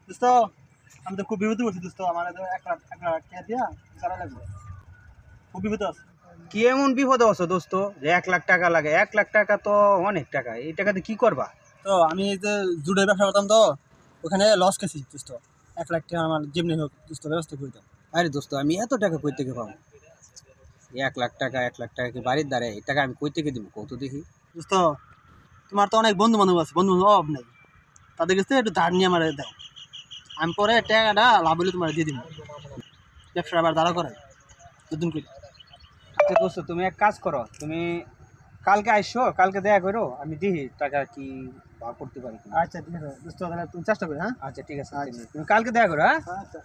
দোস্ত আমি তো খুব বিপদে পড়ছি দোস্ত, আমার তো 1 লাখ টাকা দিয়া সারা লাগবে, খুব বিপদ আছে। কি এমন বিপদে আছো দোস্ত যে 1 লাখ টাকা লাগে? 1 লাখ টাকা তো অনেক টাকা, এই টাকাতে কি করবা? তো আমি এই যে জুডের ব্যবসা করতাম, তো ওখানে লস খেয়েছি দোস্ত। 1 লাখ টাকা আমার যেমনি হোক দোস্ত ব্যবস্থা করে দাও। আরে দোস্ত, আমি এত টাকা কই থেকে পাবো? 1 লাখ টাকা, 1 লাখ টাকা কি বাড়ির দ্বারে? এই টাকা আমি কই থেকে দিব কত দেখি? দোস্ত তোমার তো অনেক বন্ধু বান্ধব আছে, বন্ধু বান্ধব অভাব নেই, তাদের কাছে একটু ধার নিয়ে আমার দাও, আমি পরে টাকাটা লাভ হলে তোমার দিয়ে দিব, ব্যবসা আবার দাঁড়া করাই নতুন করে। আচ্ছা দোস্ত, তুমি এক কাজ করো, তুমি কালকে আইসো, কালকে দেখা করো, আমি দেখি টাকা কি ভাগ করতে পারি কিনা। আচ্ছা ঠিক আছে দোস্ত, তাহলে তুমি চেষ্টা করি। হ্যাঁ আচ্ছা ঠিক আছে, আচ্ছা। তুমি কালকে দেখা করো। হ্যাঁ আচ্ছা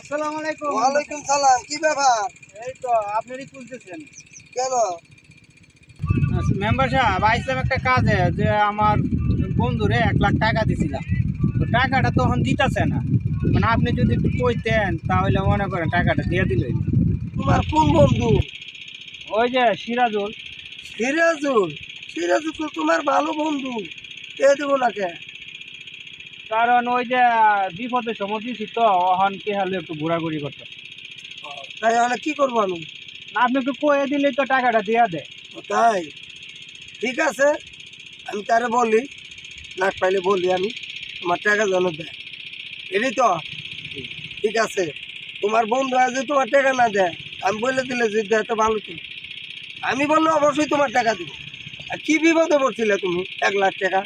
আসসালামু আলাইকুম। ওয়ালাইকুম সালাম। কি ব্যাপার? এই তো আপনারই খুঁজতেছেন কেন? মেম্বার সাহেব, আইসলাম একটা কাজে, যে আমার বন্ধুরে 1 লাখ টাকা দিছিলাম, তো টাকাটা তখন দিতেছে না। মানে আপনি যদি একটু কইতেন তাহলে মনে করেন টাকাটা দিয়ে দিল। তোমার কোন বন্ধু? ওই যে সিরাজুল। সিরাজুল? সিরাজুল তো তোমার ভালো বন্ধু, এ দেবো না কে? কারণ ওই যে বিপদের সময় দিছি, তো ওখান কে হলে একটু ঘোরাঘুরি করতে। তাই হলে কি করবো আমি? না, আপনি একটু কয়ে দিলেই তো টাকাটা দিয়ে দেয়। ও তাই, ঠিক আছে, আমি তারে বলি, লাখ পাইলে বলি আমি তোমার টাকা যেন দেয়, এটাই তো ঠিক আছে। তোমার বন্ধু আছে তোমার টাকা না দেয়, আমি বলে দিলে যে দেয় তো ভালো, তো আমি বললে অবশ্যই তোমার টাকা দিব। আর কি বিপদে পড়ছিলে তুমি 1 লাখ টাকা?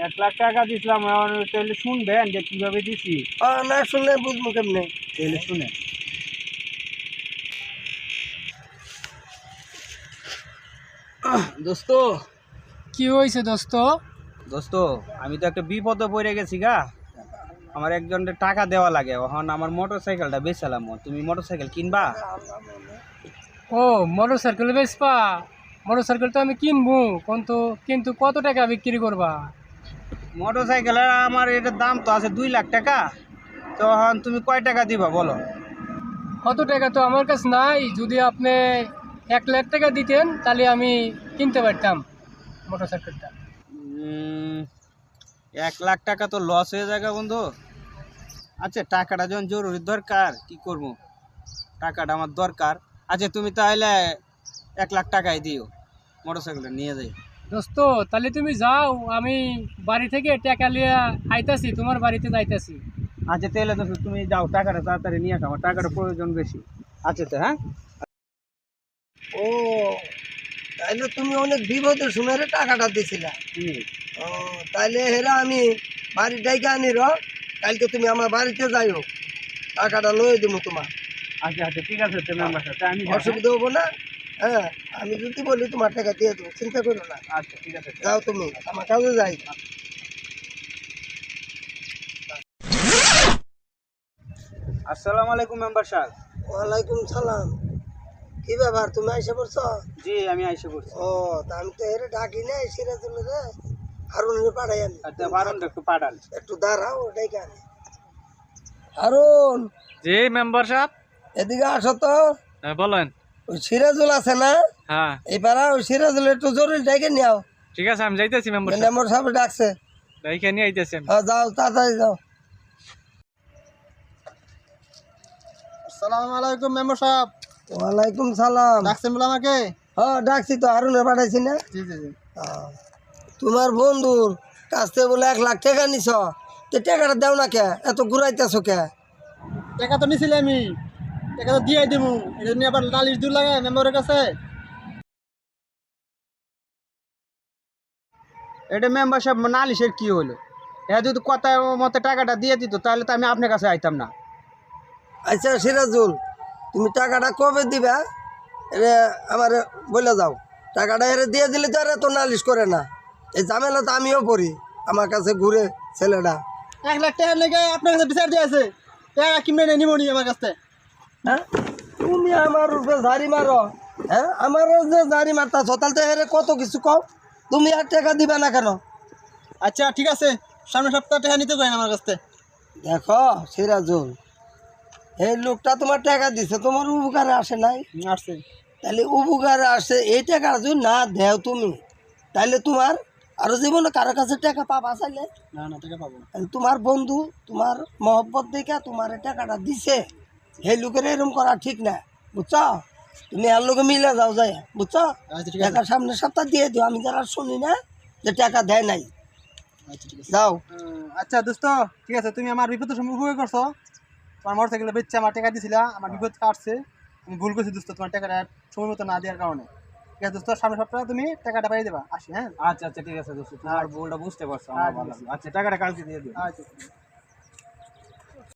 1 লাখ টাকা দিছিলাম, এখন তাহলে শুনবেন যে কিভাবে দিছি। না শুনলে বুঝবো কেমনে? তাহলে শুনে দোস্ত। কি হয়েছে দোস্ত? দোস্ত, আমি তো একটা বিপদে পড়ে গেছি গা। আমার একজনের টাকা দেওয়া লাগে, এখন আমার মোটর সাইকেলটা বেচালাম। তুমি মোটর সাইকেল কিনবা? ও, মোটর সাইকেল বেচবা? মোটর সাইকেল তো আমি কিনবো, কিন্তু কিন্তু কত টাকা বিক্রি করবা? মোটর সাইকেলের আমার এটার দাম তো আছে 2 লাখ টাকা। তো এখন তুমি কয় টাকা দিবা বলো? কত টাকা তো আমার কাছে নাই, যদি আপনি 1 লাখ টাকা দিতেন তাহলে আমি কিনতে পারতাম মোটর সাইকেলটা। 1 লাখ টাকা তো লস হয়ে যায় গা বন্ধু। আচ্ছা, টাকাটা যখন জরুরি দরকার, কি করব, টাকাটা আমার দরকার। আচ্ছা তুমি তাহলে 1 লাখ টাকাই দিও, মোটর সাইকেলটা নিয়ে যাই। দোস্ত তাহলে তুমি যাও, আমি বাড়ি থেকে টাকা নিয়ে আইতাছি, তোমার বাড়িতে যাইতাছি। আচ্ছা তাহলে তো তুমি যাও, টাকাটা তাড়াতাড়ি নিয়ে আসো, আমার টাকাটা প্রয়োজন বেশি। আচ্ছা তো হ্যাঁ। ও, তাইলে তুমি অনেক বিপদে শুনে টাকাটা দিছিলা। ও, তাইলে হেরা আমি বাড়ি ডাইকে আনি র, কালকে তুমি আমার বাড়িতে যাইও, টাকাটা লয়ে দিব তোমার। আচ্ছা আচ্ছা ঠিক আছে, তুমি আমার সাথে আমি যাই, হ্যাঁ? অসুবিধা হবো না। হ্যাঁ, আমি যদি বলি তোমার টাকা দিয়ে দেবো, চিন্তা করো না। আচ্ছা ঠিক আছে। যাও তুমি, আমার কাছে যাই। আসসালামু আলাইকুম মেম্বার সাহেব। ওয়ালাইকুম সালাম। কি ব্যাপার, তুমি আইসা পড়ছো? জি, আমি আইসা পড়ছি। ও, তা আমি তো হেরে ডাকি নাই, সিরাজুল রে হারুনের পাঠাই আমি। আচ্ছা, বারণটা একটু পাঠান। একটু দাঁড়াও, ডাইকে আনি। হারুন, জি মেম্বার সাহেব। এদিকে আসো তো। বলেন। ওই সিরাজুল আছে না, হ্যাঁ এই পাড়া, ওই সিরাজুল একটু জরুরি ডাইকে নিও। ঠিক আছে, আমি যাইতেছি মেম্বার মেম্বার সাহেব ডাকছে। এইখানে নিয়ে আইতেছেন। হ্যাঁ যাও, তাড়াতাড়ি যাও। আসসালামু আলাইকুম মেম্বার সাহেব। ওয়ালাইকুম সালাম। ডাকছেন বলে আমাকে? হ্যাঁ ডাকছি তো, হারুনের পাঠাইছি না। জি জি জি। তোমার বন্ধুর কাছ থেকে বলে 1 লাখ টাকা নিছ, তো টাকাটা দাও না কে, এত ঘুরাইতেছো কে? টাকা তো নিছিলে আমি, টাকা তো দিয়ে দেবো, এটা নিয়ে আবার নালিশ দূর লাগে মেম্বারের কাছে। এটা মেম্বার সাহেব নালিশের কি হলো? হ্যাঁ, যদি কথা মতো টাকাটা দিয়ে দিত তাহলে তো আমি আপনার কাছে আইতাম না। আচ্ছা সিরাজুল, তুমি টাকাটা কবে দিবা এটা আমার বলে যাও। টাকাটা এর দিয়ে দিলে তো আর এত নালিশ করে না, এই ঝামেলা তো আমিও পড়ি, আমার কাছে ঘুরে ছেলেটা। 1 লাখ টাকার লেগে আপনার কাছে বিচার দিয়ে আছে, টাকা কিনে নিব নি আমার কাছে? হ্যাঁ, তুমি আমার উপরে ঝাড়ি মারো। হ্যাঁ, আমার যে ঝাড়ি মারতাছ, তাহলে তো এর কত কিছু কও। তুমি আর টাকা দিবা না কেন? আচ্ছা ঠিক আছে, সামনের সপ্তাহে টাকা নিতে পারেন আমার কাছে। দেখো সিরাজুল, এই লোকটা তোমার টাকা দিছে, তোমার উপকারে আসে নাই? আসছে। তাহলে উপকারে আসে, এই টাকা যদি না দেও তুমি, তাহলে তোমার আরো জীবনে কারো কাছে টাকা পাবা চাইলে? না না, টাকা পাবো না। তাহলে তোমার বন্ধু তোমার মহব্বত দেখে তোমার এই টাকাটা দিছে, সেই লোকের এরকম করা ঠিক না, বুঝছো? তুমি আর লোকে মিলে যাও যায়, বুঝছো? আচ্ছা ঠিক আছে। টাকা সামনের সপ্তাহ দিয়ে দিও, আমি যারা শুনি না যে টাকা দেয় নাই। আচ্ছা ঠিক আছে। যাও। আচ্ছা দোস্ত, ঠিক আছে, তুমি আমার বিপদের সময় উপকার করছো। তোমার মোটর সাইকেলে বেচছে আমার টাকা দিছিলা, আমার বিপদ কাটছে। আমি ভুল করছি দোস্ত, তোমার টাকাটা সময় মতো না দেওয়ার কারণে। ঠিক আছে দোস্ত, সামনের সপ্তাহে তুমি টাকাটা পাই দেবা। আসি, হ্যাঁ? আচ্ছা আচ্ছা ঠিক আছে দোস্ত, তোমার ভুলটা বুঝতে পারছো, আমার ভালো লাগলো। আচ্ছা টাকাটা কালকে দিয়ে দিও। আচ্ছা।